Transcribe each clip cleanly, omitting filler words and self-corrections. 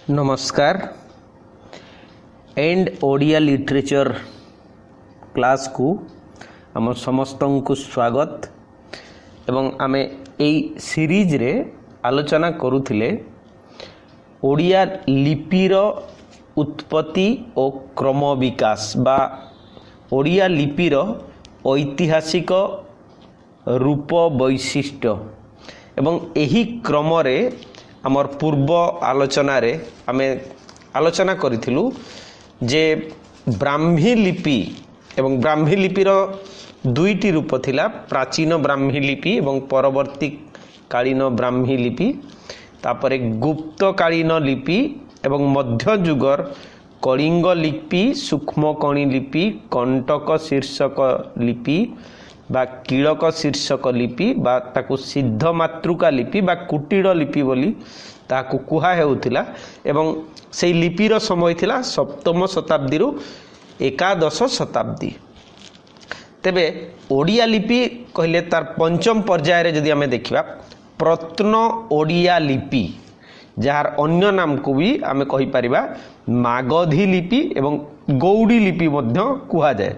नमस्कार and Odia literature class को आम समस्त को स्वागत एवं आमे एई सीरीज रे आलोचना करुथिले ओडिया लिपिर उत्पत्ति और क्रम विकास बा ओडिया लिपिर ऐतिहासिक रूप वैशिष्ट्य एवं एही क्रम रे आमर पूर्व आलोचना रे आमे आलोचना करिथिलु जे ब्राह्मी लिपि एवं ब्राह्मी लिपिर दुईटी रूप थिला प्राचीन ब्राह्मी लिपि एवं परवर्ती कालीन ब्राह्मी लिपि तापरे गुप्त कालीन लिपि एवं मध्य जुगर कलिंग लिपि सूक्ष्म कणी लिपि कंटक शीर्षक लिपि बा कीलक शीर्षक लिपि बा ताकु सिद्ध मातृका लिपि बा कुटीर लिपि बोली ताकु कुहा हेउथिला एवं सेई लिपिर समय थिला सप्तम शताब्दी रु एकादश शताब्दी। तेबे ओडिया लिपि कहले तार पंचम पर्याय रे जदि हमें देखिबा प्रत्न ओडिया लिपि जार अन्य नाम को भी आमे कहि परिबा मागधी लिपि एवं गौड़ी लिपि मध्य कुहा जाय।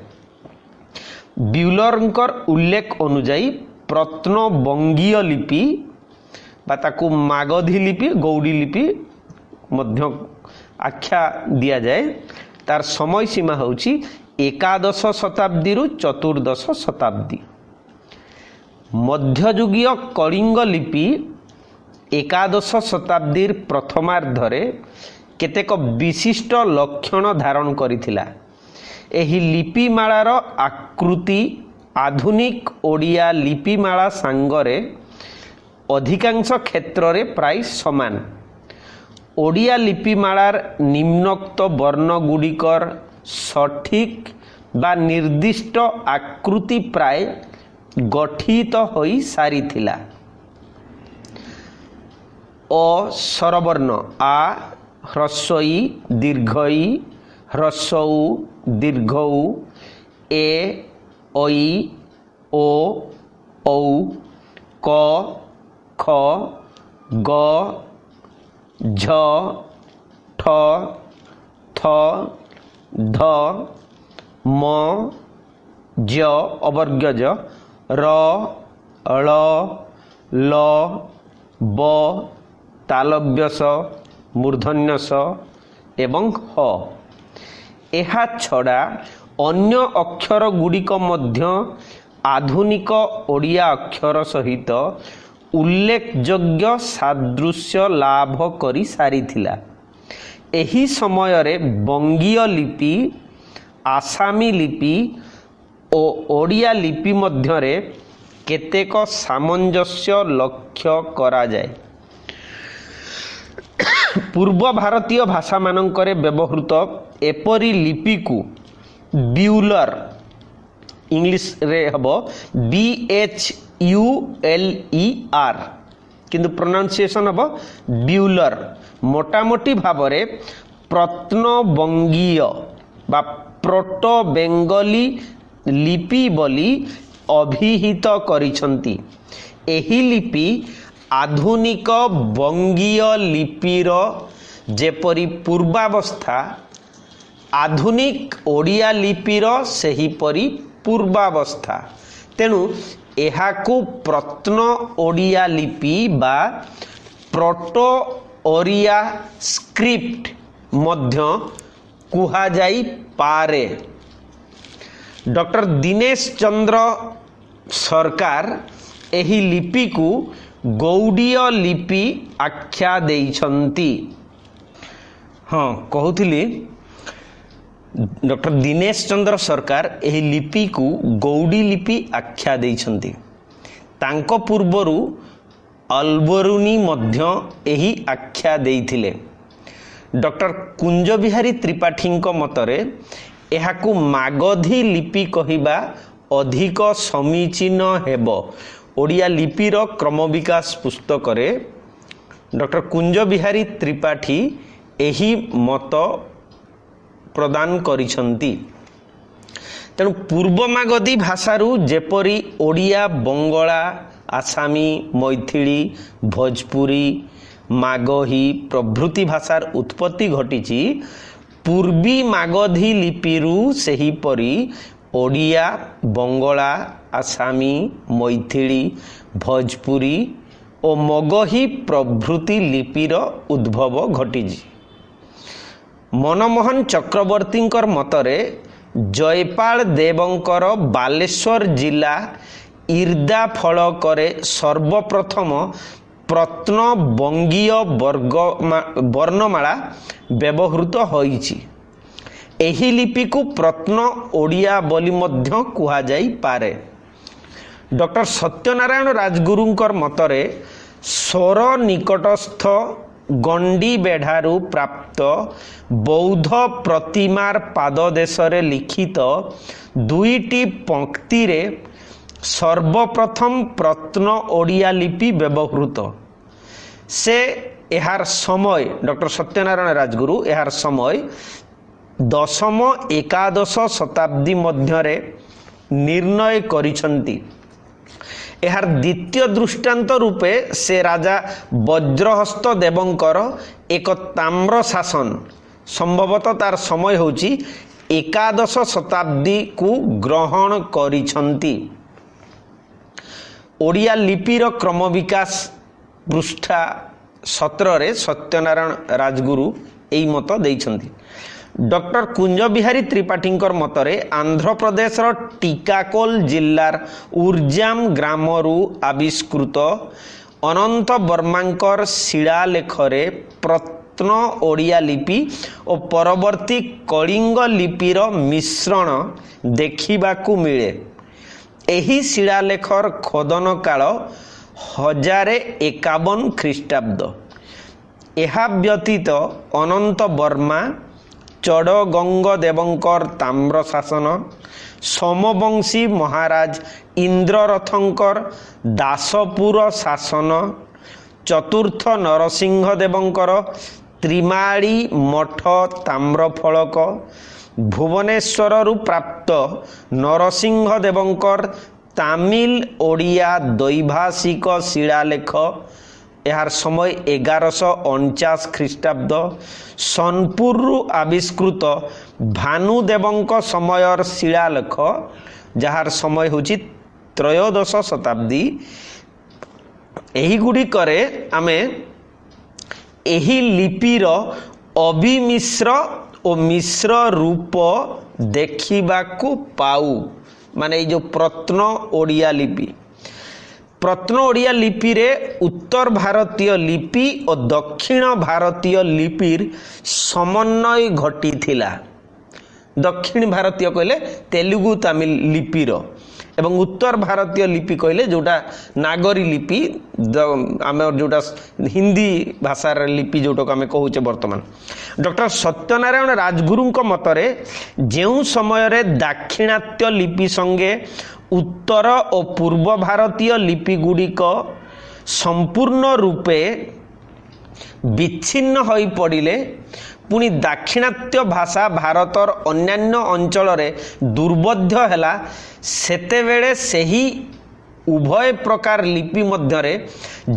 ब्यूलरंकर उल्लेख अनुजाई प्रत्न बंगीय लिपि बा ताकू मागधी लिपि गौड़ी लिपि मध्य आख्या दिया जाए। तार समय सीमा होची एकादश शताब्दी रु चतुर्दश शताब्दी। मध्ययुगीय कलिंग लिपि एकादश शताब्दीर प्रथमार्धरे केतेक विशिष्ट लक्षण धारण करिथिला। एही लिपिमाଳାର आकृति आधुनिक ओडिया लिपिमाଳା सांगरे अधिकांश क्षेत्र रे प्राय समान। ओडिया लिपिमाଳାर निम्नोक्त वर्ण गुड़िकर सठिक बा निर्दिष्ट आकृति प्राय गठित होई सारिथिला। अ स्वरवर्ण आ ह्रस्वई दीर्घई ह्रस्वउ दीर्घौ ए ओई ओ औ क ख ग झ ठ थ ध म ज अवर्ग ज र ळ ल ब तालव्य स मूर्धन्य स एवं ह। एहा छड़ा अन्य अक्षर गुड़िक मध्य आधुनिक ओडिया अक्षर सहित उल्लेखयोग्य सादृश्य लाभ करी सारिथिला। एही समय रे बंगीय लिपि आसामी लिपि ओ ओडिया लिपि मध्य रे केतेक सामंजस्य लक्ष्य करा जाए। पूर्व भारतीय भाषा मानकरे व्यवहृत एपरी लिपि को ब्यूलर इंग्लिश रे हबो BHULER किंतु प्रोनाउंसिएशन हबो ब्यूलर। मोटामोटी भावरे प्रत्न बंगीय बा प्रोटो बेंगली लिपि बोली अभिहित करिसंती। एही लिपि आधुनिक बंगीय लिपिर जेपरी पूर्वावस्था आधुनिक ओडिया लिपिर सेहीपरी पूर्वावस्था। तेणु एहाकू प्रत्न ओडिया लिपि बा प्रोटो ओरिया स्क्रिप्ट मध्य कुहा जाई पारे। डॉक्टर दिनेश चंद्र सरकार एही लिपि को गौड़ीय लिपि आख्या देइछंती। हाँ कहूथिली डॉक्टर दिनेश चंद्र सरकार एही लिपि को गौड़ी लिपि आख्या देइछंती। तांको पूर्वरु अलबरुनी मध्य एही आख्या देइथिले। डॉक्टर कुंज बिहारी त्रिपाठीଙ୍କ मतरे एहाकू मागधी लिपि कहिबा अधिक समीचीन हेबो। ओडिया लिपिर क्रम विकास पुस्तक रे डॉक्टर कुंज बिहारी त्रिपाठी एही मत प्रदान करिसंती। तेणु पूर्व मागधी भाषारू जेपरी ओडिया बंगला आसामी मैथिली भोजपुरी ମାଗଧୀ ପ୍ରଭୃତି ଭାଷାର ଉତ୍ପତ୍ତି ଘଟିଛି, ପୂର୍ବୀ ମାଗଧୀ ଲିପିରୁ ସେହିପରି ଓଡ଼ିଆ, ବଙ୍ଗଳା, ଆସାମୀ, ମୈଥିଳି, ଭୋଜପୁରୀ ଓ ମଗହୀ ପ୍ରଭୃତି ଲିପିର ଉଦ୍ଭବ ଘଟିଛି। ମନମୋହନ ଚକ୍ରବର୍ତ୍ତୀଙ୍କର ମତରେ ଜୟପାଳ ଦେବଙ୍କର ବାଲେଶ୍ୱର ଜିଲ୍ଲା ଇର୍ଦା ଫଳକରେ ସର୍ବପ୍ରଥମ ପ୍ରତ୍ନ ବଙ୍ଗୀୟ ବର୍ଣ୍ଣମାଳା ବ୍ୟବହୃତ ହୋଇଛି। ଏହି ଲିପିକୁ ପ୍ରତ୍ନ ଓଡ଼ିଆ ବୋଲି ମଧ୍ୟ କୁହାଯାଇପାରେ। ଡକ୍ଟର ସତ୍ୟନାରାୟଣ ରାଜଗୁରୁଙ୍କର ମତରେ ସ୍ୱର ନିକଟସ୍ଥ ଗଣ୍ଡିବେଢ଼ାରୁ ପ୍ରାପ୍ତ ବୌଦ୍ଧ ପ୍ରତିମାର ପାଦଦେଶରେ ଲିଖିତ 2ଟି ପଂକ୍ତିରେ ସର୍ବପ୍ରଥମ ପ୍ରତ୍ନ ଓଡ଼ିଆ ଲିପି ବ୍ୟବହୃତ। ସେ ଏହାର ସମୟ, ଡକ୍ଟର ସତ୍ୟନାରାୟଣ ରାଜଗୁରୁ ଏହାର ସମୟ 10ମ ଏକାଦଶ ଶତାବ୍ଦୀ ମଧ୍ୟରେ ନିର୍ଣ୍ଣୟ କରିଛନ୍ତି। ଏହାର ଦ୍ୱିତୀୟ ଦୃଷ୍ଟାନ୍ତ ରୂପେ ସେ ରାଜା ବଜ୍ରହସ୍ତ ଦେବଙ୍କର ଏକ ତାମ୍ର ଶାସନ, ସମ୍ଭବତଃ ତାର ସମୟ ହେଉଛି ଏକାଦଶ ଶତାବ୍ଦୀକୁ ଗ୍ରହଣ କରିଛନ୍ତି। ଓଡ଼ିଆ ଲିପିର କ୍ରମ ବିକାଶ ପୃଷ୍ଠା 17ରେ ସତ୍ୟନାରାୟଣ ରାଜଗୁରୁ ଏହି ମତ ଦେଇଛନ୍ତି। ଡକ୍ଟର କୁଞ୍ଜ ବିହାରୀ ତ୍ରିପାଠୀଙ୍କର ମତରେ ଆନ୍ଧ୍ରପ୍ରଦେଶର ଟିକାକୋଲ ଜିଲ୍ଲାର ଉର୍ଜାମ ଗ୍ରାମରୁ ଆବିଷ୍କୃତ ଅନନ୍ତ ବର୍ମାଙ୍କର ଶିଳାଲେଖରେ ପ୍ରତ୍ନ ଓଡ଼ିଆ ଲିପି ଓ ପରବର୍ତ୍ତୀ କଳିଙ୍ଗ ଲିପିର ମିଶ୍ରଣ ଦେଖିବାକୁ ମିଳେ। ଏହି ଶିଳାଲେଖର ଖୋଦନ କାଳ 1051 ଖ୍ରୀଷ୍ଟାବ୍ଦ। ଏହା ବ୍ୟତୀତ ଅନନ୍ତ ବର୍ମା, ଚଡ଼ଗଙ୍ଗ ଦେବଙ୍କର ତାମ୍ର ଶାସନ, ସୋମବଂଶୀ ମହାରାଜ ଇନ୍ଦ୍ରରଥଙ୍କର ଦାସପୁର ଶାସନ, ଚତୁର୍ଥ ନରସିଂହ ଦେବଙ୍କର ତ୍ରିମାଳି ମଠ ତାମ୍ରଫଳକ, ଭୁବନେଶ୍ୱରରୁ ପ୍ରାପ୍ତ ନରସିଂହ ଦେବଙ୍କର ତାମିଲ ଓଡ଼ିଆ ଦ୍ୱୈଭାଷିକ ଶିଳାଲେଖ, ଏହାର ସମୟ 1149 ଖ୍ରୀଷ୍ଟାବ୍ଦ, ସୋନପୁରରୁ ଆବିଷ୍କୃତ ଭାନୁଦେବଙ୍କ ସମୟର ଶିଳାଲେଖ, ଯାହାର ସମୟ ହେଉଛି ତ୍ରୟୋଦଶ ଶତାବ୍ଦୀ। ଏହିଗୁଡ଼ିକରେ ଆମେ ଏହି ଲିପିର ଅବିମିଶ୍ର ଓ ମିଶ୍ର ରୂପ ଦେଖିବାକୁ ପାଉ। ମାନେ ଏଇ ଯେଉଁ ପ୍ରତ୍ନ ଓଡ଼ିଆ ଲିପି, ପ୍ରତ୍ନ ଓଡ଼ିଆ ଲିପିରେ ଉତ୍ତର ଭାରତୀୟ ଲିପି ଓ ଦକ୍ଷିଣ ଭାରତୀୟ ଲିପିର ସମନ୍ୱୟ ଘଟିଥିଲା। ଦକ୍ଷିଣ ଭାରତୀୟ କହିଲେ ତେଲୁଗୁ ତାମିଲ ଲିପିର, ଏବଂ ଉତ୍ତର ଭାରତୀୟ ଲିପି କହିଲେ ଯେଉଁଟା ନାଗରୀ ଲିପି, ଆମର ଯେଉଁଟା ହିନ୍ଦୀ ଭାଷାର ଲିପି ଯେଉଁଟାକୁ ଆମେ କହୁଛେ ବର୍ତ୍ତମାନ। ଡକ୍ଟର ସତ୍ୟନାରାୟଣ ରାଜଗୁରୁଙ୍କ ମତରେ ଯେଉଁ ସମୟରେ ଦାକ୍ଷିଣାତ୍ୟ ଲିପି ସଙ୍ଗେ ଉତ୍ତର ଓ ପୂର୍ବ ଭାରତୀୟ ଲିପିଗୁଡ଼ିକ ସମ୍ପୂର୍ଣ୍ଣ ରୂପେ ବିଚ୍ଛିନ୍ନ ହୋଇ ପଡ଼ିଲେ, ପୁଣି ଦାକ୍ଷିଣାତ୍ୟ ଭାଷା ଭାରତର ଅନ୍ୟାନ୍ୟ ଅଞ୍ଚଳରେ ଦୁର୍ବୋଧ୍ୟ ହେଲା, ସେତେବେଳେ ସେହି ଉଭୟ ପ୍ରକାର ଲିପି ମଧ୍ୟରେ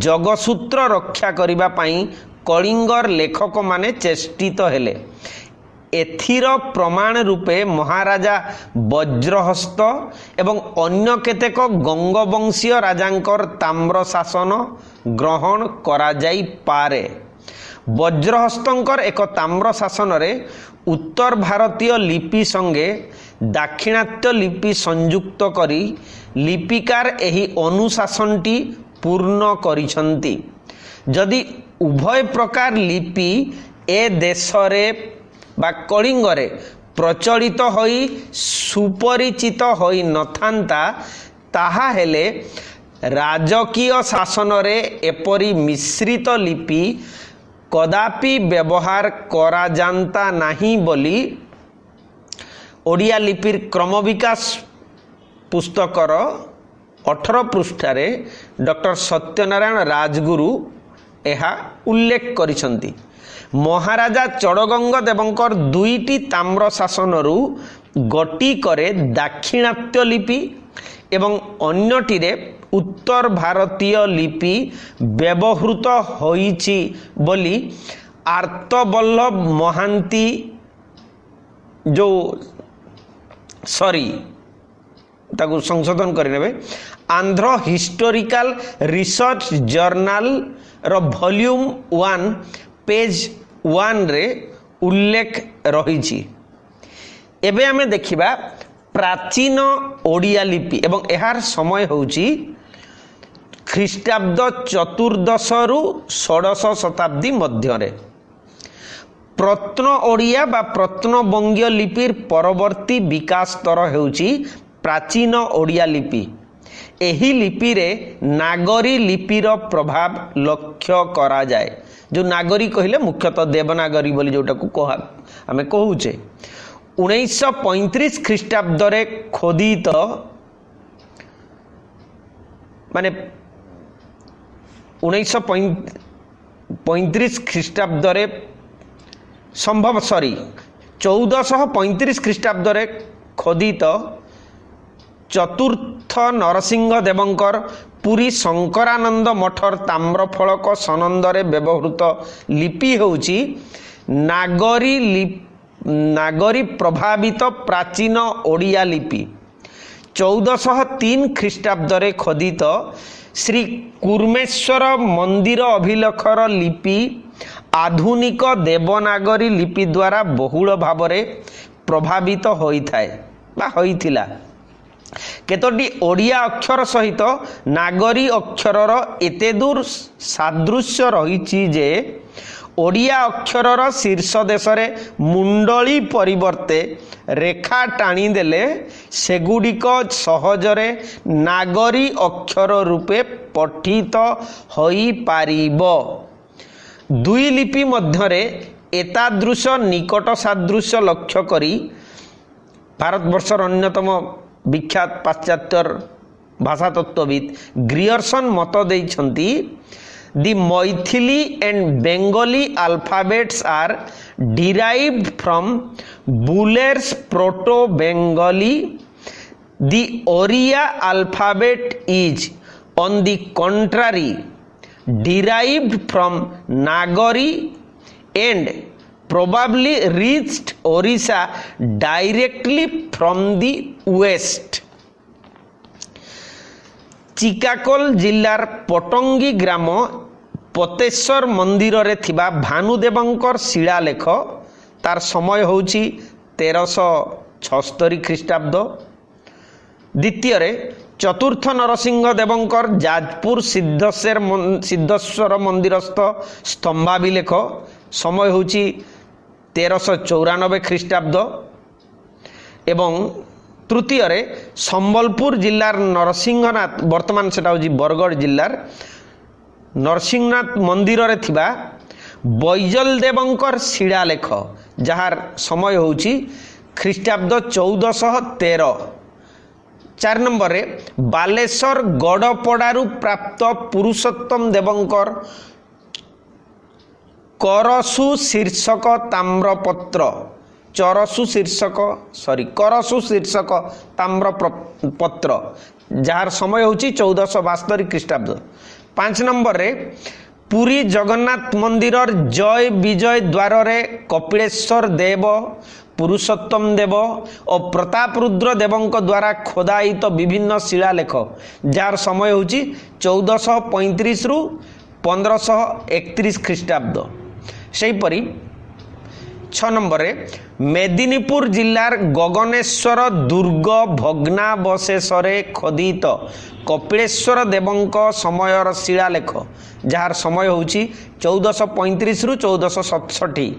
ଯୋଗସୂତ୍ର ରକ୍ଷା କରିବା ପାଇଁ କଳିଙ୍ଗର ଲେଖକମାନେ ଚେଷ୍ଟିତ ହେଲେ। ଏଥିର ପ୍ରମାଣ ରୂପେ ମହାରାଜା ବଜ୍ରହସ୍ତ ଏବଂ ଅନ୍ୟ କେତେକ ଗଙ୍ଗବଂଶୀୟ ରାଜାଙ୍କର ତାମ୍ର ଶାସନ ଗ୍ରହଣ କରାଯାଇପାରେ। ବଜ୍ରହସ୍ତଙ୍କର ଏକ ତାମ୍ର ଶାସନରେ ଉତ୍ତର ଭାରତୀୟ ଲିପି ସଙ୍ଗେ ଦାକ୍ଷିଣାତ୍ୟ ଲିପି ସଂଯୁକ୍ତ କରି ଲିପିକାର ଏହି ଅନୁଶାସନଟି ପୂର୍ଣ୍ଣ କରିଛନ୍ତି। ଯଦି ଉଭୟ ପ୍ରକାର ଲିପି ଏ ଦେଶରେ ବା କଳିଙ୍ଗରେ ପ୍ରଚଳିତ ହୋଇ ସୁପରିଚିତ ହୋଇ ନଥାନ୍ତା, ତାହା ହେଲେ ରାଜକୀୟ ଶାସନରେ ଏପରି ମିଶ୍ରିତ ଲିପି କଦାପି ବ୍ୟବହାର କରାଯାନ୍ତା ନାହିଁ ବୋଲି ଓଡ଼ିଆ ଲିପିର କ୍ରମ ବିକାଶ ପୁସ୍ତକର 18 ପୃଷ୍ଠାରେ ଡକ୍ଟର ସତ୍ୟନାରାୟଣ ରାଜଗୁରୁ ଏହା ଉଲ୍ଲେଖ କରିଛନ୍ତି। ମହାରାଜା ଚଡ଼ଗଙ୍ଗ ଦେବଙ୍କର 2ଟି ତାମ୍ର ଶାସନରୁ ଗୋଟିକରେ ଦାକ୍ଷିଣାତ୍ୟ ଲିପି एवं अन्यटिरे उत्तर भारतीय लिपि व्यवहृत होइछि बोली आर्तवल्लभ महांती जो ताकू संशोधन करेंगे Andhra historical research journal rho volume 1 page 1 रे उल्लेख रही। एबे आमे देखिबा प्राचीन ओडिया लिपि एवं एहार समय होउची ख्रीष्टाब्द 14 रु 16 शताब्दी मध्य प्रत्न ओडिया बा प्रत्न बंगीय लिपिर परवर्ती विकास स्तर हेउची प्राचीन ओडिया लिपि। एही लिपि रे नागरी लिपिर प्रभाव लक्ष्य करा जाए। जो नागरी कहले मुख्यतः देवनागरी बोली जोटा को आमे कहूचे 1935 ख्रीष्टाब्द रे खोदित माने 1935 ख्रीष्टाब्द रे संभव 1435 ख्रीष्टाब्द रे खोदित चतुर्थ नरसिंह देवंकर पुरी शंकरानंद मठर ताम्रफलक सनंदरे व्यवहृत लिपि होउची नागरी प्रभावित प्राचीन ओडिया लिपि। 1403 ख्रीष्टाब्द रे खोदित श्री कुर्मेश्वर मंदिर अभिलेखर लिपि आधुनिक देवनागरी लिपि द्वारा बहुल भावरे प्रभावित होइथाय बा होइथिला। केतोटी ओडिया अक्षर सहित नागरी अक्षरर एते दूर सादृश्य रहिछि जे ओडिया अक्षरर शीर्ष देशरे मुंडली परिवर्ते रेखा टाणी देले सेगुडिक सहजरे नागरी अक्षर रूपे पठित होई पारिबो। दुई लिपि मध्यरे एतादृश निकट सादृश्य लक्ष्य करी भारतवर्षर अन्यतम विख्यात पाश्चात्य भाषा तत्वविद ग्रियर्सन मत देइछंती The Maithili and Bengali alphabets are derived from Buller's Proto-Bengali. The Oriya alphabet is, on the contrary, derived from Nagari and probably reached Orissa directly from the west. चिकाकोल जिल्लार पटंगी ग्राम पतेश्वर मंदिर रे थिबा भानुदेवंकर शिलालेख तार समय होउची 1376 ख्रीष्टाब्द। द्वितीय रे चतुर्थ नरसिंह देवंकर जाजपुर सिद्धेश्वर मंदिरस्थ स्तंभाभिलेख समय होउची 1394 ख्रीष्टाब्द। एवं तृतीय रे संबलपुर जिल्लार नरसिंहनाथ वर्तमान सेटा होची बरगढ़ जिल्लार नरसिंहनाथ मंदिर रे थिबा बैजल देवंकर शिलालेख जहार समय होची ख्रीष्टाब्द 1413। 4 नंबर रे बालेश्वर गड़पड़ारू प्राप्त पुरुषोत्तम देवंकर करसु शीर्षक ताम्रपत्र करसु शीर्षक ताम्रपत्र जार समय होची 1472 ख्रीष्टाब्द। 5 नंबर रे पुरी जगन्नाथ मंदिर जय विजय द्वार रे कपिलेश्वर देव पुरुषोत्तम देव और प्रताप रुद्र देवंक द्वारा खोदायित विभिन्न शिलालेख जार समय होची 1435 रु 1531 ख्रीष्टाब्द। सेहीपरि 6 नंबर रे मेदिनीपुर जिल्लार गगनेश्वर दुर्ग भग्नावशेषरे खोदित कपिलेश्वर देवंक समयर शिलालेख जार समय होची 1435 रु 1467।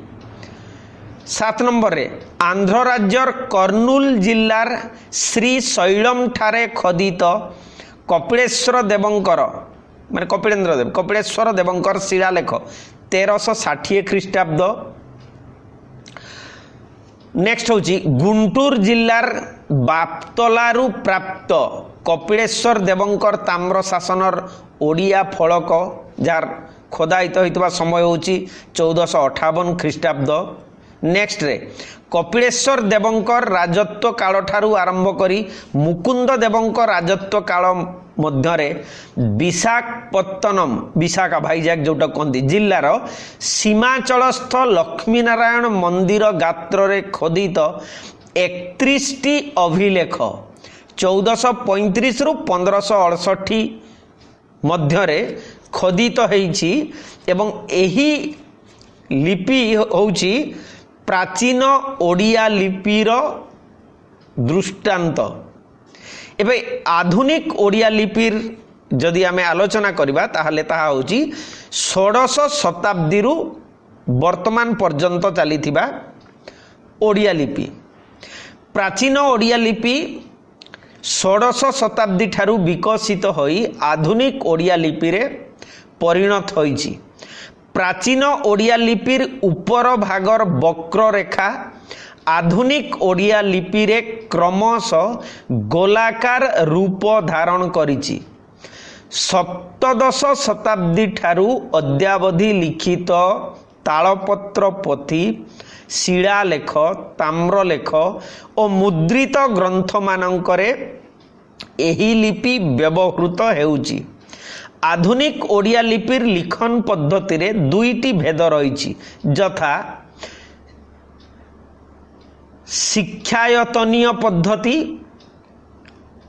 7 नंबर रे आंध्र राज्यर कर्नूल जिल्लार श्री शैलम ठारे खोदित कपिलेश्वर देवंकर माने कपिलेश्वर देवंकर शिलालेख 1360 ख्रीष्टाब्द। नेक्स्ट होची गुंटूर जिल्लार बापतलारू प्राप्त कपिलेश्वर देवंकर ताम्र शासनर ओडिया फलक जार खोदायित होइतबा समय होची 1458 ख्रीष्टाब्द। नेक्स्ट रे कपिलेश्वर देवंकर राजत्व काल ठारू आरंभ करी मुकुंद देवंकर राजत्व काल मध्यरे विशाखापत्तनम विशाखा भाईजाक जोटा कहती जिलार सीमाचलस्थ लक्ष्मी नारायण मंदिर गात्र रे खोदित 31टी अभिलेख 1435 रु 1568 मध्यरे खोदित होईछि एवं एही लिपि होउछि प्राचीन ओडिया लिपिर दृष्टांत। एबे आधुनिक ओडिया लिपिर जदि आमे आलोचना करिबा ताहले ताहा होउछि 16 शताब्दी रु वर्तमान पर्यंत चलीथिबा ओडिया लिपि। प्राचीन ओडिया लिपि 16 शताब्दी ठारू विकसित होई आधुनिक ओडिया लिपि रे परिणत होईछि। प्राचीन ओडिया लिपिर ऊपर भागर वक्र रेखा आधुनिक ओडिया लिपि रे क्रमश गोलाकार रूप धारण करिछि। सप्तदश शताब्दी ठारू अद्यावधि लिखित तालपत्र पोथी शिलालेख ताम्रलेख और मुद्रित ग्रंथ मानंकरे एही लिपि व्यवहृत हेउछि। आधुनिक ओडिया लिपिर लिखन पद्धति रे दुईटी भेद रही यथा शिक्षायतनीय पद्धति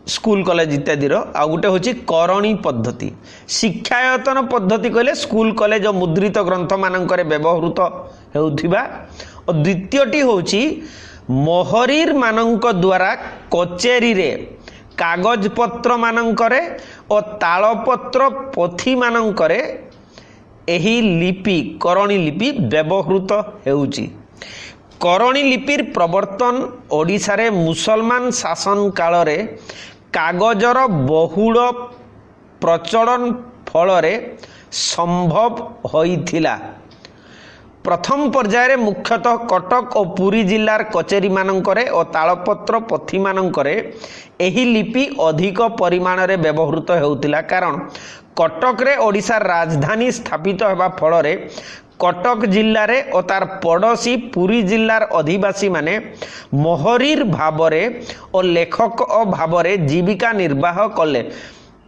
स्कूल कॉलेज इत्यादि आ गोटे हूँ करणी पद्धति। शिक्षायतन पद्धति कहले स्कूल कॉलेज और मुद्रित ग्रंथ मानंकरे व्यवहृत हेउथिबा और द्वितीयटी हूँ मोहरीर मानंक द्वारा कचेरी रे कागज पत्र मानंकरे और तालपत्र पोथी मानंकरे एही लिपि करणी लिपि व्यवहृत हेउछि। करणी लिपिर प्रवर्तन ओडिशा रे मुसलमान शासन काल रे कागजर बहुल प्रचलन फल रे संभव होइथिला। प्रथम पर्याय मुख्यतः कटक और पुरी जिलार कचेरी मानंकरे और तालपत्र पोथी मानंकरे एही लिपि अधिक परिमाण रे व्यवहृत हेउतिला कारण कटक रे ओडिशा राजधानी स्थापित हेबा फल रे कटक जिल्ला रे और तार पड़ोसी पुरी जिल्लार अधिवासी माने मोहरीर भावरे और लेखक भावरे जीविका निर्वाह कले।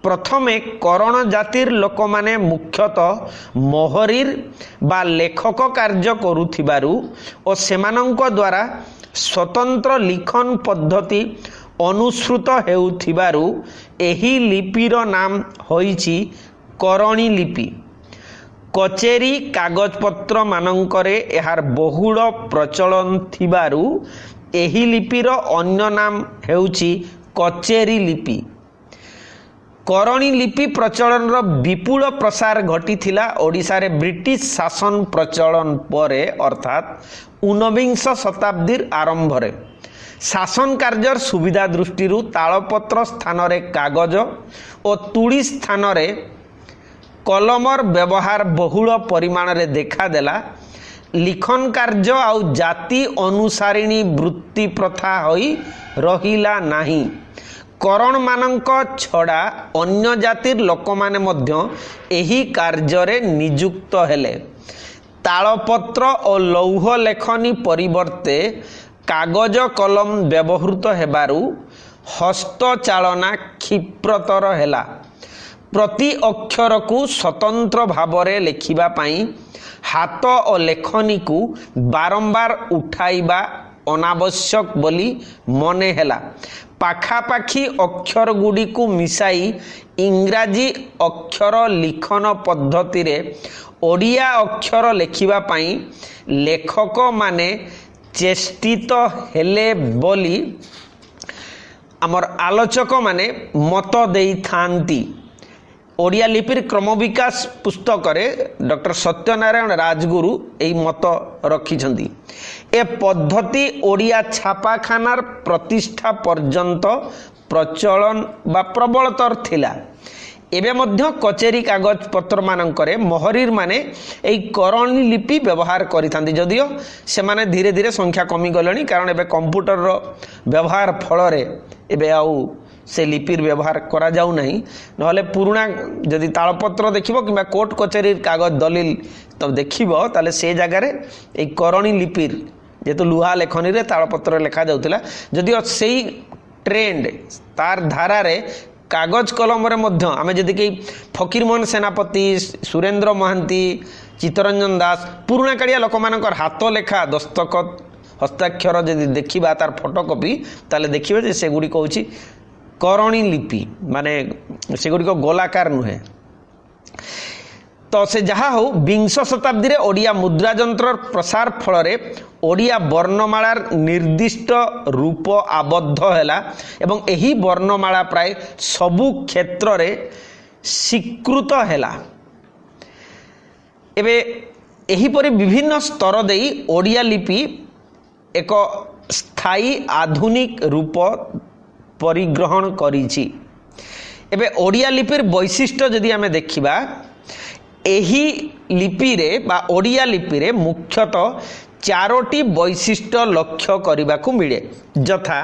प्रथमे करण जातिर लोक माने मुख्यतः मोहरीर बा लेखक कार्य करुथिबारु और सेमानंक द्वारा स्वतंत्र लिखन पद्धति अनुसृत हेउथिबारु एही लिपिर नाम होइछि करणी लिपि। कचेरी कागजपत्र मानंकरे एहार बहुल प्रचलन थिबारु एही लिपिर अन्य नाम हेउछि कचेरी लिपि। करणी लिपि प्रचलन विपुल प्रसार घटी ओडिशा रे ब्रिटिश शासन प्रचलन परे अर्थात 19 शताब्दीर आरंभ रे शासन कार्यर सुविधा दृष्टि तालपत्र स्थान रे कागज और तुड़ी स्थान रे कलमर व्यवहार बहुल परिमाण रे देखा देला। लिखन कार्य आउ जाति अनुसारिणी वृत्ति प्रथा होई रहिला नाही। करण मानक छड़ा अन्य जातिर लोक माने मध्य एही कार्य रे नियुक्त हेले। तालपत्र और लौह लेखनी परिवर्ते कागज कलम व्यवहृत हेबारु हस्तचालना क्षिप्रतर हेला। प्रति अक्षर को स्वतंत्र भावरे लेखिबा पाई हाथ और लेखनी को बारंबार उठाइबा अनावश्यक बोली मने हेला। पाखापाखी अक्षर गुडी को मिसाई इंग्राजी अक्षर लिखन पद्धति रे ओडिया अक्षर लेखिबा पाई लेखक माने चेष्टित हेले बोली आमर आलोचक माने मत देई थांती। ओडिया लिपिर क्रम विकास पुस्तक रे डॉक्टर सत्यनारायण राजगुरु एई मत रखिछंती। ए पद्धति ओडिया छापाखानार प्रतिष्ठा पर्यंत प्रचलन बा प्रबलतर थिला। एबे मध्य कचेरी कागज पत्र मानंकरे मोहरीर माने एई करणी लिपि व्यवहार करिथांती जदियो से माने धीरे धीरे संख्या कमी गलेनी कारण एबे कंप्यूटर रो व्यवहार फल रे एबे आउ से लिपिर व्यवहार करा जाऊ नहीं। नहले पुराना जदि तालपत्र देखिबो किबा कोर्ट कचेरी कागज दलिल तब देखिबो ताले से जगह रे एई करणी लिपिर जेतु लुहा लेखनी रे तालपत्र लिखा जाउतिला जदिओ सेई ट्रेंड तार धारा रे कागज कलम रे मध्य आमे जदि कि फकीरमोहन सेनापति सुरेंद्र महांती चित्तरंजन दास पुराणा कालिया लोक मानकर हाथ लेखा दस्तखत हस्ताक्षर जदि देखिबा तार फोटोकॉपी ताले देखिबे जे सेगुडी कहूची करणी लिपि माने सेगुडी को गोलाकार नुहे। तो से जहा हो विंश शताब्दी रे ओडिया मुद्रा जंत्र प्रसार फल रे ओडिया वर्णमालार निर्दिष्ट रूप आबद्ध हैला एवं एही वर्णमाला प्राय सबु क्षेत्र रे स्वीकृत हैला। एबे एही परि विभिन्न स्तर देई ओडिया लिपि एक स्थायी आधुनिक रूप परिग्रहण करिछि। एबे ओडिया लिपिर वैशिष्ट्य जदि आमे देखिबा एही लिपि रे बा ओडिया लिपि रे मुख्यतः चारोटी वैशिष्ट्य लक्ष्य करबाकू मिले यथा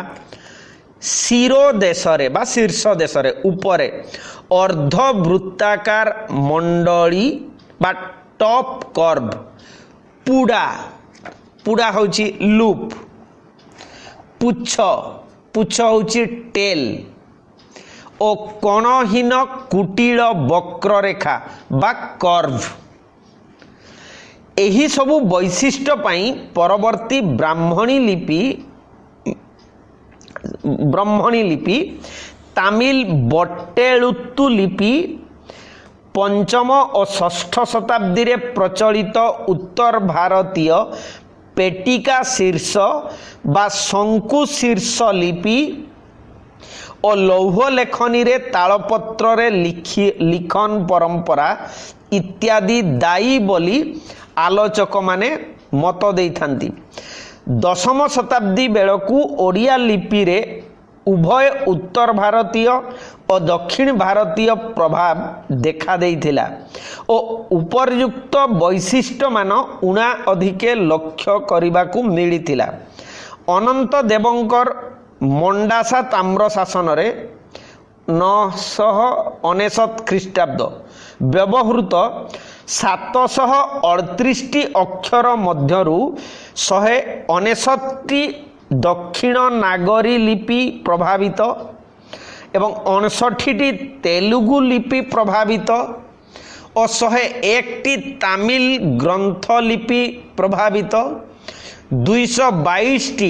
शिरो देश रे बा शीर्ष देश रे ऊपर अर्धवृत्ताकार मंडली बा टॉप कर्व पुड़ा पुड़ा होची लूप पुच्छ पुच्छ होची टेल ओ कणहीन कुटिल वक्ररेखा बा कर्व एही सबु वैशिष्ट्य पाई परवर्ती ब्राह्मणी लिपि तामिल बट्टेलुत्तु लिपि पंचम और षष्ठ शताब्दी रे प्रचलित उत्तर भारतीय पेटिका शीर्ष बा शंकु शीर्ष लिपि और लौह लेखनी रे तालपत्र रे लिखन परंपरा इत्यादि दायी बोली आलोचक माने मत देइथांती। दशम शताब्दी बेलकू ओडिया लिपि रे उभय उत्तर भारतीय और दक्षिण भारतीय प्रभाव देखा देइथिला और उपरयुक्त वैशिष्ट्य मान उणा अधिके लक्ष्य करिबाकू मिलिथिला। अनंत देवंकर मंडासा ताम्र शासन रे 969 ख्रीष्टाब्द व्यवहृत 738 अक्षर मध्यरु 169 दक्षिण नागरी लिपि प्रभावित एवं 59 तेलुगु लिपि प्रभावित और 101 तामिल ग्रंथ लिपि प्रभावित 222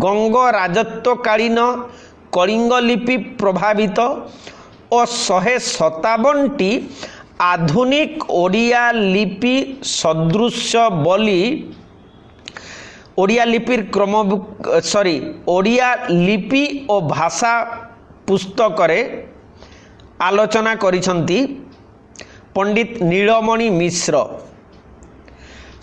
गंग राजत्वकालीन कलिंग लिपि प्रभावित और 157 आधुनिक ओडिया लिपि सदृश बोली ओडिया लिपिर ओडिया लिपि और भाषा पुस्तक रे आलोचना करिसंती पंडित नीलमणि मिश्र।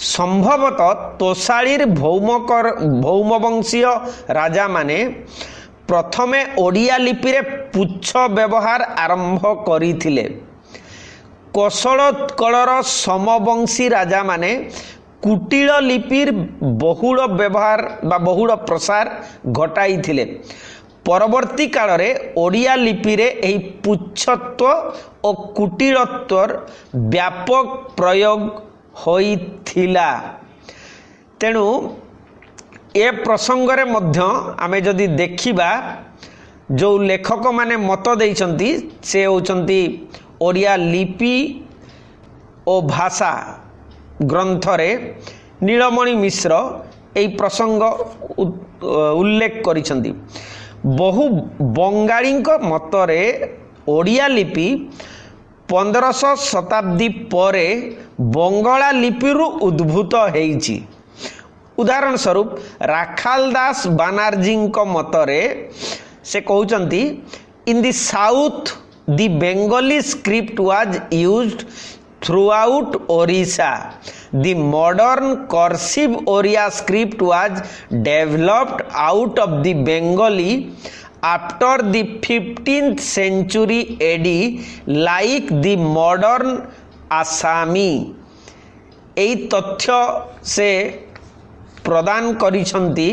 संभवतः तोषालीर भौमवंशीय राजा माने प्रथमे ओडिया लिपि रे पुच्छ व्यवहार आरंभ करिथिले। कोसलोत्कलर समवंशी राजा माने कुटिल लिपिर बहुल व्यवहार बा बहुल प्रसार घटाइथिले। परवर्ती काल रे ओडिया लिपि रे एही पुच्छत्व और कुटिलत्वर व्यापक प्रयोग होइथिला। तेणु ए प्रसंग रे मध्य आमे जदि देखिबा जो लेखक माने मत देइछंती से होचंती ओडिया लिपि और भाषा ग्रंथ रे नीलमणि मिश्र एई प्रसंग उल्लेख करिसंती। बहु बंगाली मतरे ओडिया लिपि 1500 शताब्दी परे बंगला लिपिरु उद्भूत हेइछि। उदाहरण स्वरूप राखाल दास बानार्जी मतरे से कहउचंती in the south the Bengali script was used throughout Orissa. The modern cursive Oriya script was developed out of the Bengali after the 15th century AD like the modern Assami. এই তথ্য से प्रदान करिसंती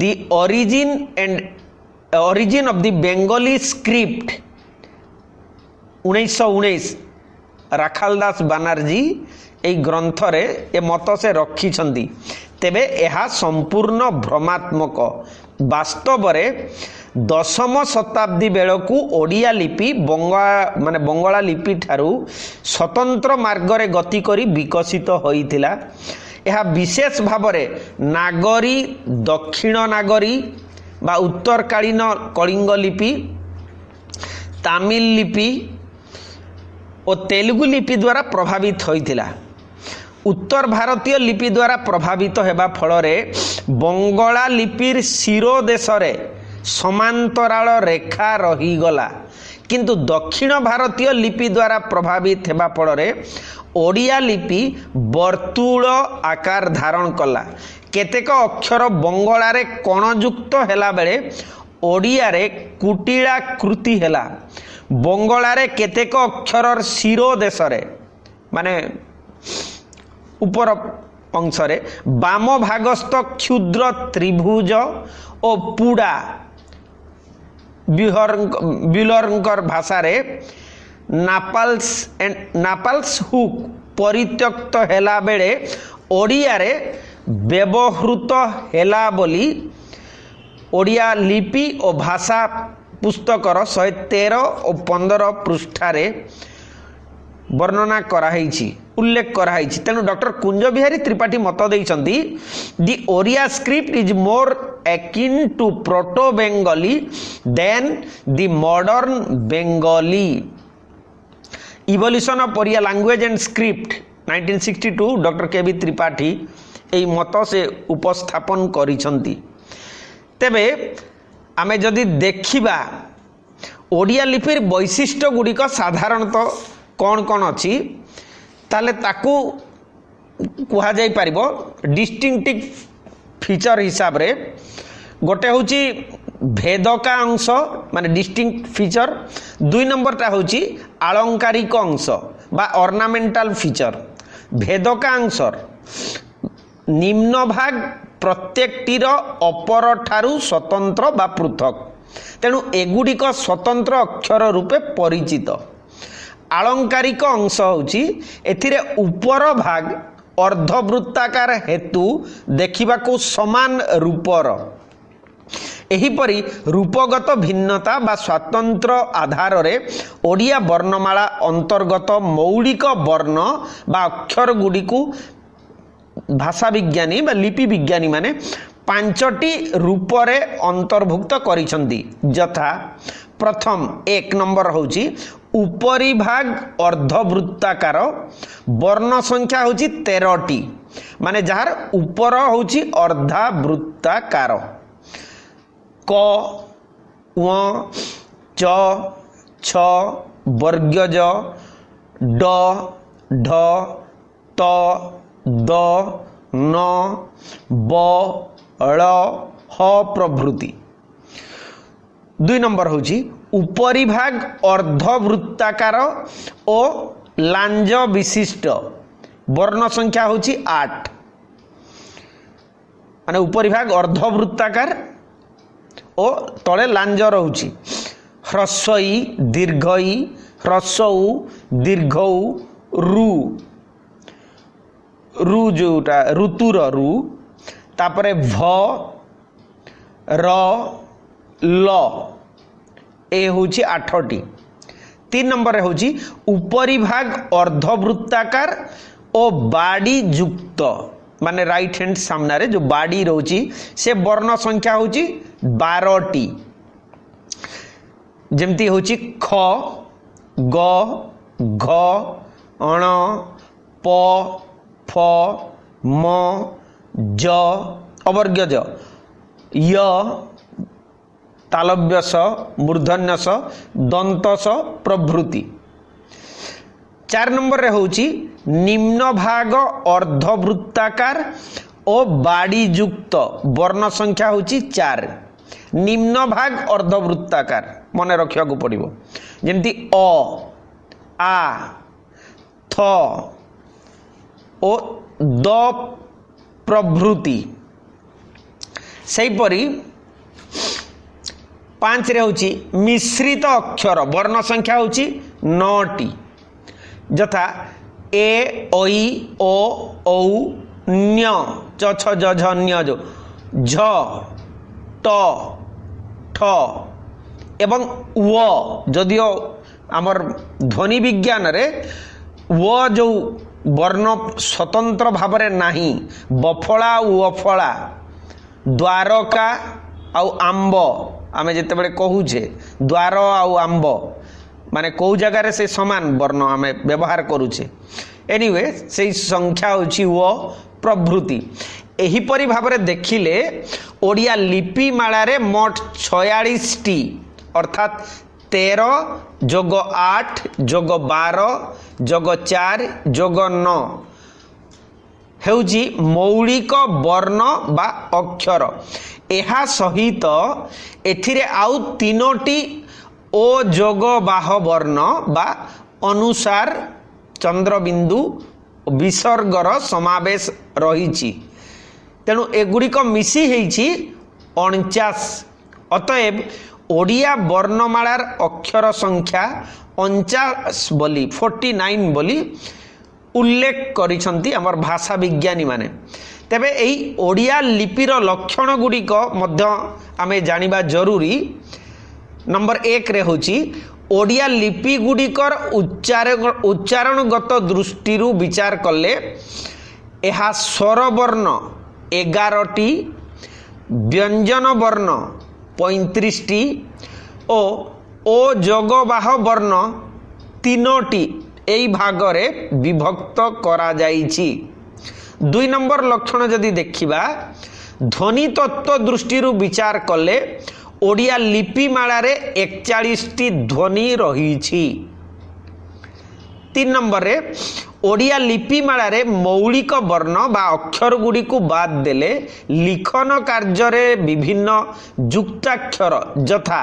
the origin of the Bengali script 1919 Rakhal दास बानर्जी ए ग्रंथरे ए मत से रखिछंती तेबे एहा संपूर्ण भ्रमात्मक वास्तव रे दशम शताब्दी बेलकू ओडिया लिपि बंगला लिपि ठारू स्वतंत्र मार्ग रे गति करी विकसित होइथिला। यह विशेष भाव रे नागरी दक्षिण नागरी बा उत्तरकालीन कलिंग लिपि तमिल लिपि और तेलुगु लिपि द्वारा प्रभावित होइथिला। उत्तर भारतीय लिपि द्वारा प्रभावित हेबा फलरे बंगला लिपिर शिरो देश रे समांतराल रेखा रहीगला किंतु दक्षिण भारतीय लिपि द्वारा प्रभावित हेबा फलरे ओडिया लिपि वर्तुल आकार धारण कला। केतेक अक्षर बंगला रे कणयुक्त हेला बेले ओडिया रे कुटिलाकृति हेला। बंगला रे केतेक अक्षर शिरो देश रे माने ऊपर अंश रे बाम भागस्थ क्षुद्र त्रिभुज और पुड़ा बिलरंकर भाषा रे नापाल्स हुक परित्यक्त हेला बेले ओडिया रे व्यवहृत हेला बोली ओडिया लिपि और भाषा पुस्तकर 113 और 15 पृष्ठारे वर्णना कराई उल्लेख कराई। तेणु डॉक्टर कुंज बिहारी त्रिपाठी मत देइछंती the Oriya script is more akin to proto Bengali than the modern Bengali. Evolution of Oriya language and script 1962 doctor K B Tripathi एई मत से उपस्थापन करिछंती। तेबे आमे जदि देखिबा ओडिया लिपिर वैशिष्ट्य गुड़िक साधारणतः कौन कौन अच्छी ताले ताकू कहा जाई पारिबो डिस्टिंक्टिव फीचर हिसाब रे गोटे होची भेदका अंश माने डिस्टिंक्ट फीचर। 2 नंबरटा होची आलंकारिक अंश बा ऑर्नामेंटल फीचर। भेदका अंशर निम्न भाग प्रत्येकटीर अपर ठारू स्वतंत्र बा पृथक तेणु एगुड़िक स्वतंत्र अक्षर रूपे परिचित। आलंकारिक अंश होची एथिरे ऊपर भाग अर्धवृत्ताकार हेतु देखिबाकू समान रूपर। एहिपरि रूपगत भिन्नता बा स्वतंत्र आधार रे ओडिया वर्णमाला अंतर्गत मौलिक वर्ण बा अक्षर गुड़िकू भाषा विज्ञानी बा लिपि विज्ञानी माने 5टी रूपरे अंतर्भुक्त करिसंती। यथा प्रथम 1 नंबर होची उपरी भाग अर्धवृत्ताकार वर्ण संख्या होची 13टी माने जार ऊपर होची अर्धावृत्ताकार क व च छ वर्गज ड ढ त द न ब ळ ह प्रभृति। 2 नंबर होची उपरी भाग अर्धवृत्ताकार और लांज विशिष्ट वर्ण संख्या होची 8 माने उपरी भाग अर्धवृत्ताकार और तले लांज रहूची। ह्रस्वई दीर्घई ह्रस्वऊ दीर्घऊ रु रु जोटा ऋतुर रु तापरे भ र ल ए होची 8टी। 3 नंबर रे होची उपरी भाग अर्धवृत्ताकार और बाड़ी युक्त माने राइट हैंड सामना रे जो बाड़ी रोची से वर्ण संख्या होची 12टी जेमती होची ख ग घ अण प फ म ज अवर्ग्य ज य तालव्यस मूर्धन्यस दंतस प्रभृति। 4 नंबर रे होची निम्न भाग अर्धवृत्ताकार और बाड़ी युक्त वर्ण संख्या होची 4। निम्न भाग अर्धवृत्ताकार मन रखिया को पड़िबो जेमती अ आ थ ओ द प्रभृति। सेहीपरि 5 रे होची मिश्रित अक्षर वर्ण संख्या होची 9टी यथा ए ओई ओ औ न्य च छ ज झ न्य जो झ ट ठ एवं व जदियो आमर ध्वनि विज्ञान रे व जो वर्ण स्वतंत्र भाव में नाही बफला उफला द्वारका आउ आंब आमे जिते बड़े कहूचे द्वार आउ आंब माने कौ जगार से समान वर्ण आमे व्यवहार करूचे एनीवे से संख्या होची वो प्रभृति एहीपरि भाव में देखिले ओडिया लिपि मालारे मोट 46 टी अर्थात 13 जोग 8 जोग 12 जोग 4 जोग 9 हेउची मौलिक वर्ण बा अक्षर एहा सहित एथिरे आउ 3टी ओ जोग बाह वर्ण बा अनुसार चंद्रबिंदु विसर्गर समावेश रही तेणु एगुड़िक मिसी हेइछि 49 अतएव ओडिया वर्णमालार अक्षर संख्या 49 बोली 49 बोली उल्लेख करिसंती हमर भाषा विज्ञानी माने तेबे एही ओडिया लिपिर लक्षण गुड़िक मध्य आमे जानिबा जरूरी नंबर 1 रे होची ओडिया लिपि गुड़िकर उच्चारणगत दृष्टि विचार कले एहा स्वर वर्ण 11टी व्यंजन वर्ण 35टी ओ जोगबाह वर्ण 3टी एई भागरे विभक्त करा जाइछि 2 नंबर लक्षण जदि देखिबा ध्वनि तत्व दृष्टि विचार कले ओडिया लिपि मालारे 41टी ध्वनि रही 3 नंबर रे ओडिया लिपि मालारे मौलिक वर्ण बा अक्षर गुड़ी को बाद देले लिखन कार्य रे विभिन्न युक्ताक्षर यथा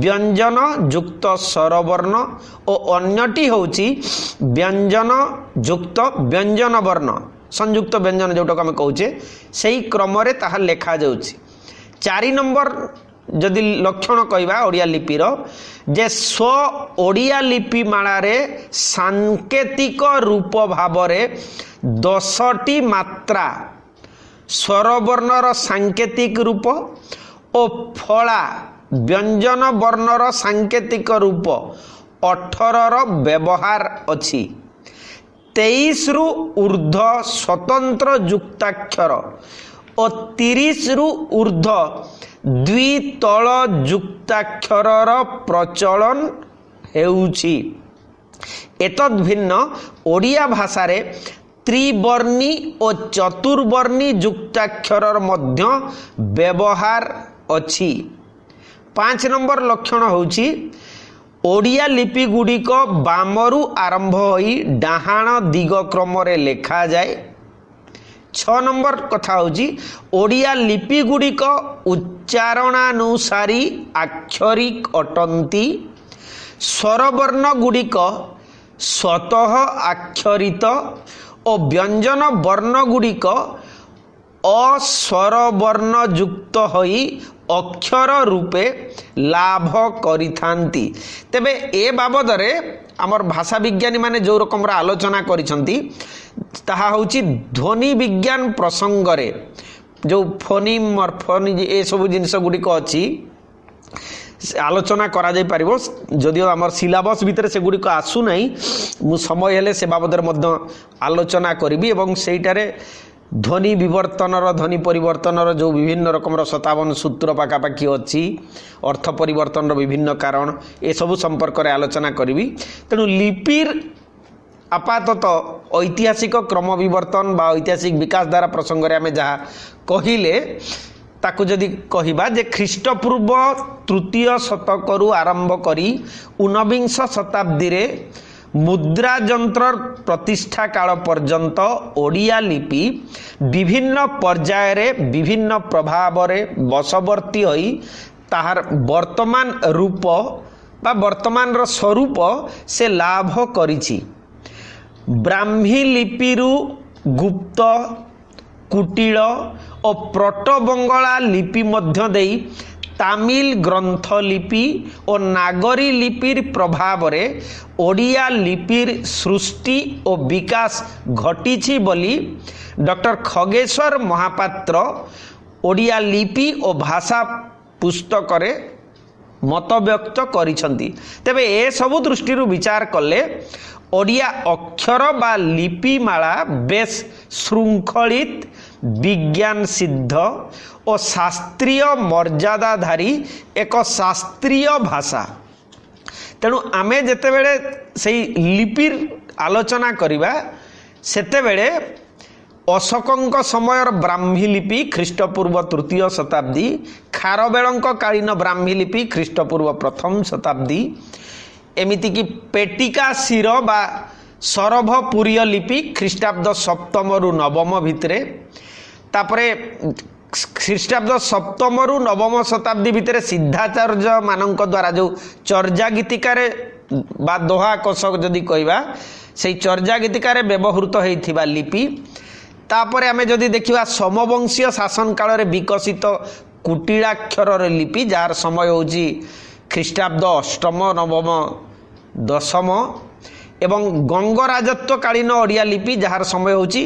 व्यंजन युक्त स्वरवर्ण और अन्यटी होची व्यंजन युक्त व्यंजन वर्ण संयुक्त व्यंजन जोटा आम कहूचे सही क्रम रे ताहा लेखा जाउची 4 नंबर जदि लक्षण कहवा ओडिया लिपिर जे स्व ओडिया लिपि मालारे सांकेतिक रूप भावरे 10टी मात्रा स्वरवर्णर सांकेतिक रूप और फला व्यंजन वर्णर सांकेतिक रूप 18 व्यवहार अछि 23 रु ऊर्ध्व स्वतंत्र युक्ताक्षर और 30 रु ऊर्ध्व द्वितल युक्ताक्षरर प्रचलन हेउछि एतद् भिन्न ओडिया भाषा रे त्रिवर्णी और चतुर्वर्णी युक्ताक्षरर मध्य व्यवहार अछि 5 नंबर लक्षण होछि ओडिया लिपि गुड़िक बामरु आरंभ होई डाहाण दिग क्रम रे लेखा जाए 6 नंबर कथा होची ओडिया लिपि गुड़िक उच्चारणानुसारी आक्षरिक अटंती स्वरवर्ण गुड़िक स्वतः आक्षरित और व्यंजन वर्ण गुड़िक अस्वरवर्ण युक्त होई अक्षर रूपे लाभ करिथांती तेबे ए बाबद रे आमर भाषा विज्ञानी माने जो रकम आलोचना करिसंती ताहा होची ध्वनि विज्ञान प्रसंग रे जो फोनिम मॉर्फोनिम ए सब जिनिस गुड़िक अच्छी आलोचना करा जाई परिबो जदियो आमर सिलेबस भितर से गुड़िक आसु नहीं मु समय हेले से बाबद रे आलोचना करिबी एवं सेइटारे ध्वनि विवर्तनर ध्वनि परिवर्तनर जो विभिन्न रकम 57 सूत्र पाखापाखि अच्छी अर्थ परिवर्तन विभिन्न कारण ए सबु संपर्क रे आलोचना करी तेणु लिपिर आपातत ऐतिहासिक क्रम विवर्तन बा ऐतिहासिक विकास द्वारा प्रसंग रे आमे जहा कहिले ताकु जदि कहिबा जे ख्रीष्टपूर्व 3य शतकरू आरंभ करी 19 शताब्दी रे मुद्रा यंत्र प्रतिष्ठा काल पर्यंत ओडिया लिपि विभिन्न पर्याय रे विभिन्न प्रभाव रे बशवर्ती होई ताहार वर्तमान रूप बा वर्तमान रो स्वरूप से लाभ करिछि ब्राह्मी लिपिरु गुप्त कुटिल और प्रोटो बंगला लिपि मध्य देई तामिल ग्रंथलिपि और नागरी लिपिर प्रभाव रे ओडिया लिपिर सृष्टि और विकास घटी बोली डॉक्टर खगेश्वर महापात्र ओडिया लिपि और भाषा पुस्तक रे मत व्यक्त करिसंती। तेबे ए सबु दृष्टि विचार कले ओडिया अक्षर बा लिपिमाला बेस श्रृंखलित विज्ञान सिद्ध और शास्त्रीय मर्यादाधारी एक शास्त्रीय भाषा। तेणु आमे जेतेबेले सेई लिपिर आलोचना करिबा सेतेबेले अशोकंक समयर ब्राह्मी लिपि ख्रीष्टपूर्व तृतीय शताब्दी, खारवेलंक कालीन ब्राह्मी लिपि ख्रीष्टपूर्व प्रथम शताब्दी, एमिति की पेटिका शिर बा सरभपुरीय लिपि ख्रीष्टाब्द सप्तम रु नवम भितरे, तापरे ख्रीष्टाब्द सप्तम रु नवम शताब्दी भितरे सिद्धाचार्य मानक द्वारा जो चर्जा गीतिकारे बा दोहा कोश जदि कहबा से चर्जा गीतिकारे व्यवहृत होइथिबा लिपि। तापरे आमे जदि देखिबा समवंशीय शासन काल रे विकसित कुटिलाक्षर लिपि जार समय होउची ख्रीष्टाब्द अष्टम नवम दशम एवं गंग राजत्व कालीन ओडिया लिपि जार समय होउची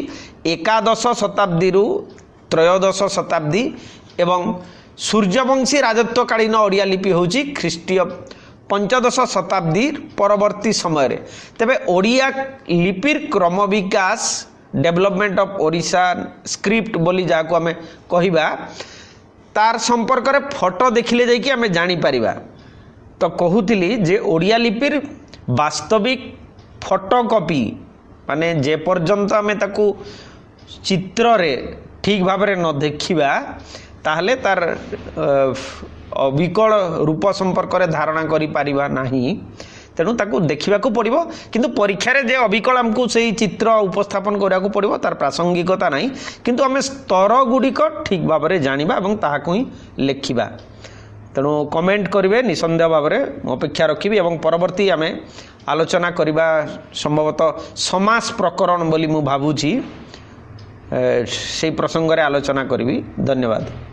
एकादश शताब्दी रु त्रयोदश शताब्दी एवं सूर्यवंशी राजत्व कालीन ओडिया लिपि होउची ख्रीष्टीय पंचदश शताब्दी परवर्ती समय रे। तेबे ओडिया लिपिर क्रम विकास डेवलपमेंट ऑफ ओडिशा स्क्रिप्ट बोली जाको आमे कहिबा तार संपर्क रे फोटो देखिले जाई कि आमे जानि परिबा। तो कहूली जे ओडिया लिपिर वास्तविक फोटोकॉपी माने जे पर्यंत आमे ताकू चित्र रे ठीक भाव रे न देखिबा ताहले तार अविकल रूप संपर्क रे धारणा करि परिबा नाही। तेणु ताकू देखा पड़ो किंतु परीक्षा रे जे अविकल आमको से चित्र उपस्थापन करा पड़ो तार प्रासंगिकता नहीं किंतु आम स्तर गुड़िक ठीक भाव में जाना और ताकू ही लेखिबा। तेणु कमेंट करेंगे निसंदेह भाव में अपेक्षा रखी और परवर्ती आम आलोचना करवा संभवतः समास प्रकरण बोली मु भावुची से प्रसंग रे आलोचना करी। धन्यवाद।